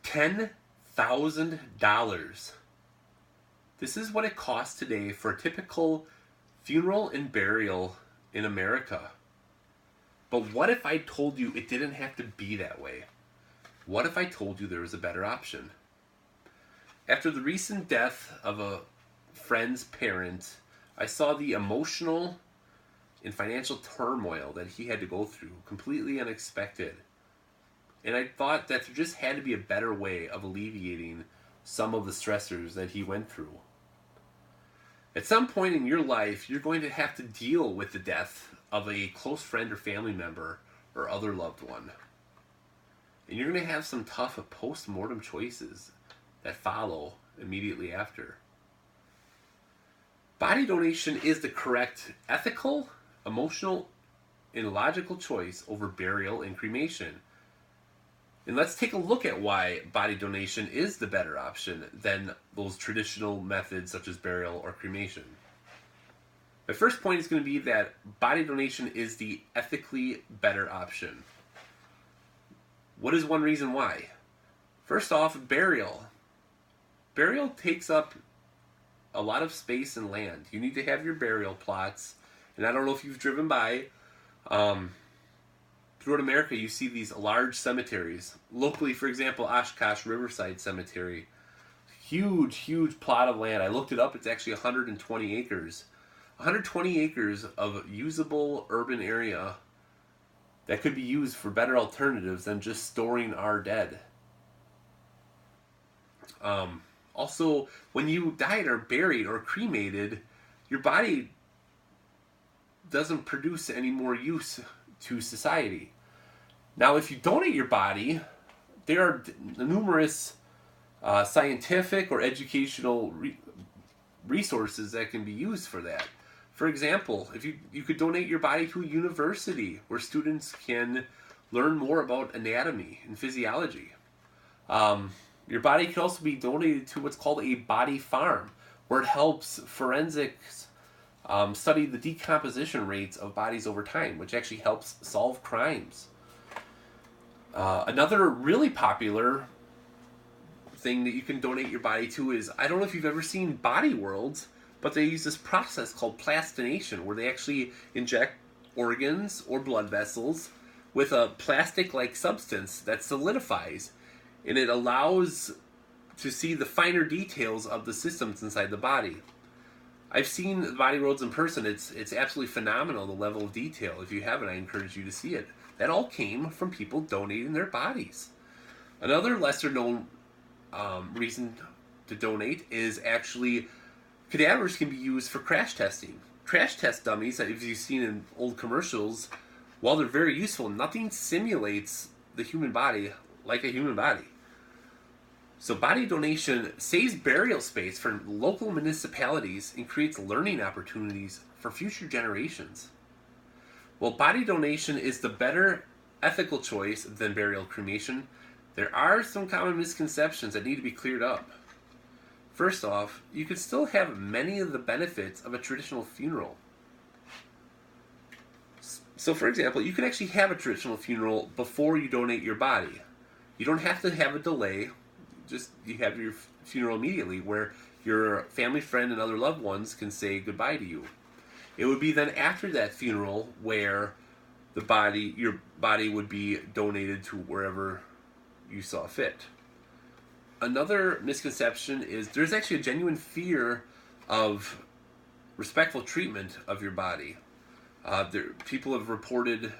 $10,000. This is what it costs today for a typical funeral and burial in America. But what if I told you it didn't have to be that way? What if I told you there was a better option? After the recent death of a friend's parent, I saw the emotional and financial turmoil that he had to go through, completely unexpected. And I thought that there just had to be a better way of alleviating some of the stressors that he went through. At some point in your life, you're going to have to deal with the death of a close friend or family member or other loved one. And you're going to have some tough post-mortem choices that follow immediately after. Body donation is the correct ethical, emotional, and logical choice over burial and cremation. And let's take a look at why body donation is the better option than those traditional methods such as burial or cremation. My first point is going to be that body donation is the ethically better option. What is one reason why? First off, burial. Burial takes up a lot of space and land. You need to have your burial plots. And I don't know if you've driven by. Throughout America, you see these large cemeteries. Locally, for example, Oshkosh Riverside Cemetery. Huge, huge plot of land. I looked it up. It's actually 120 acres. 120 acres of usable urban area that could be used for better alternatives than just storing our dead. Also, when you died or buried or cremated, your body doesn't produce any more use to society. Now, if you donate your body, there are numerous scientific or educational resources that can be used for that. For example, if you could donate your body to a university where students can learn more about anatomy and physiology. Your body can also be donated to what's called a body farm, where it helps forensics study the decomposition rates of bodies over time, which actually helps solve crimes. Another really popular thing that you can donate your body to is, I don't know if you've ever seen Body Worlds, but they use this process called plastination, where they actually inject organs or blood vessels with a plastic-like substance that solidifies, and it allows to see the finer details of the systems inside the body. I've seen Body Worlds in person. It's absolutely phenomenal, the level of detail. If you haven't, I encourage you to see it. That all came from people donating their bodies. Another lesser-known reason to donate is actually cadavers can be used for crash testing. Crash test dummies that you've seen in old commercials, while they're very useful, nothing simulates the human body like a human body. So body donation saves burial space for local municipalities and creates learning opportunities for future generations. While body donation is the better ethical choice than burial cremation, there are some common misconceptions that need to be cleared up. First off, you can still have many of the benefits of a traditional funeral. So for example, you can actually have a traditional funeral before you donate your body. You don't have to have a delay. Just you have your funeral immediately, where your family, friend, and other loved ones can say goodbye to you. It would be then after that funeral where your body would be donated to wherever you saw fit. Another misconception is there's actually a genuine fear of respectful treatment of your body. People have reported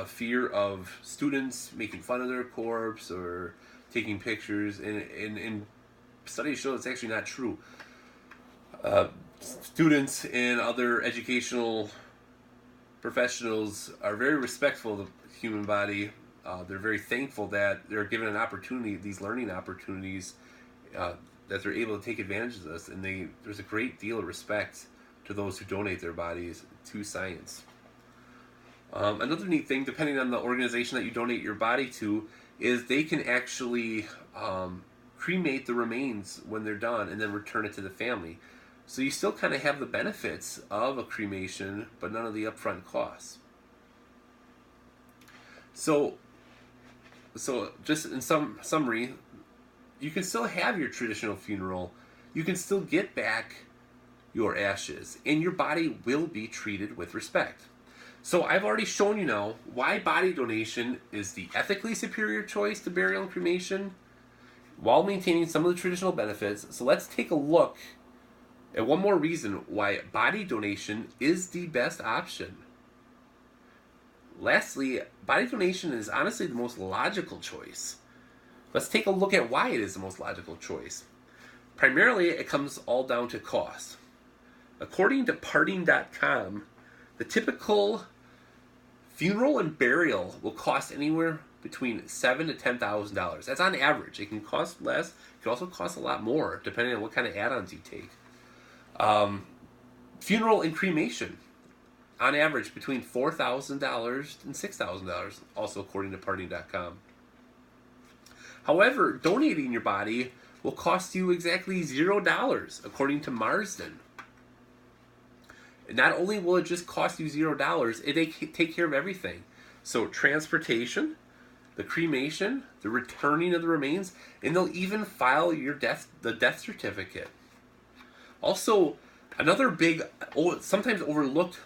fear of students making fun of their corpse or taking pictures, and studies show it's actually not true. Students and other educational professionals are very respectful of the human body. They're very thankful that they're given an opportunity, these learning opportunities, that they're able to take advantage of this, and there's a great deal of respect to those who donate their bodies to science. Another neat thing, depending on the organization that you donate your body to, is they can actually cremate the remains when they're done and then return it to the family. So you still kind of have the benefits of a cremation, but none of the upfront costs. So just in summary, you can still have your traditional funeral. You can still get back your ashes, and your body will be treated with respect. So I've already shown you now why body donation is the ethically superior choice to burial and cremation while maintaining some of the traditional benefits. So let's take a look at one more reason why body donation is the best option. Lastly, body donation is honestly the most logical choice. Let's take a look at why it is the most logical choice. Primarily, it comes all down to cost. According to parting.com, the typical funeral and burial will cost anywhere between $7,000 to $10,000. That's on average. It can cost less. It can also cost a lot more, depending on what kind of add-ons you take. Funeral and cremation, on average, between $4,000 and $6,000, also according to parting.com. However, donating your body will cost you exactly $0, according to Marsden. Not only will it just cost you $0, they take care of everything. So transportation, the cremation, the returning of the remains, and they'll even file the death certificate. Also, another big, sometimes overlooked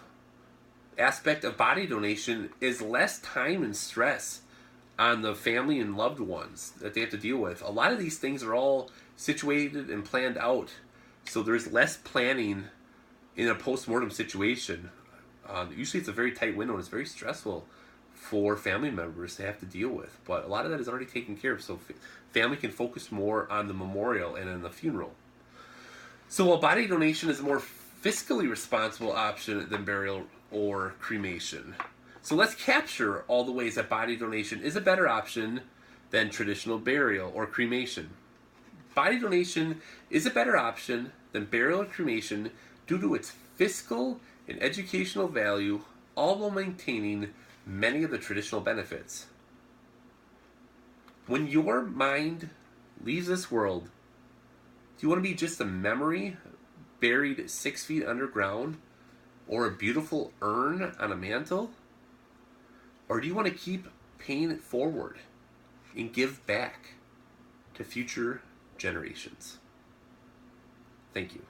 aspect of body donation is less time and stress on the family and loved ones that they have to deal with. A lot of these things are all situated and planned out, so there's less planning in a post-mortem situation. Usually it's a very tight window and it's very stressful for family members to have to deal with, but a lot of that is already taken care of, so family can focus more on the memorial and on the funeral. So while body donation is a more fiscally responsible option than burial or cremation, so let's capture all the ways that body donation is a better option than traditional burial or cremation. Body donation is a better option than burial or cremation due to its fiscal and educational value, all while maintaining many of the traditional benefits. When your mind leaves this world, do you want to be just a memory buried 6 feet underground, or a beautiful urn on a mantle? Or do you want to keep paying it forward and give back to future generations? Thank you.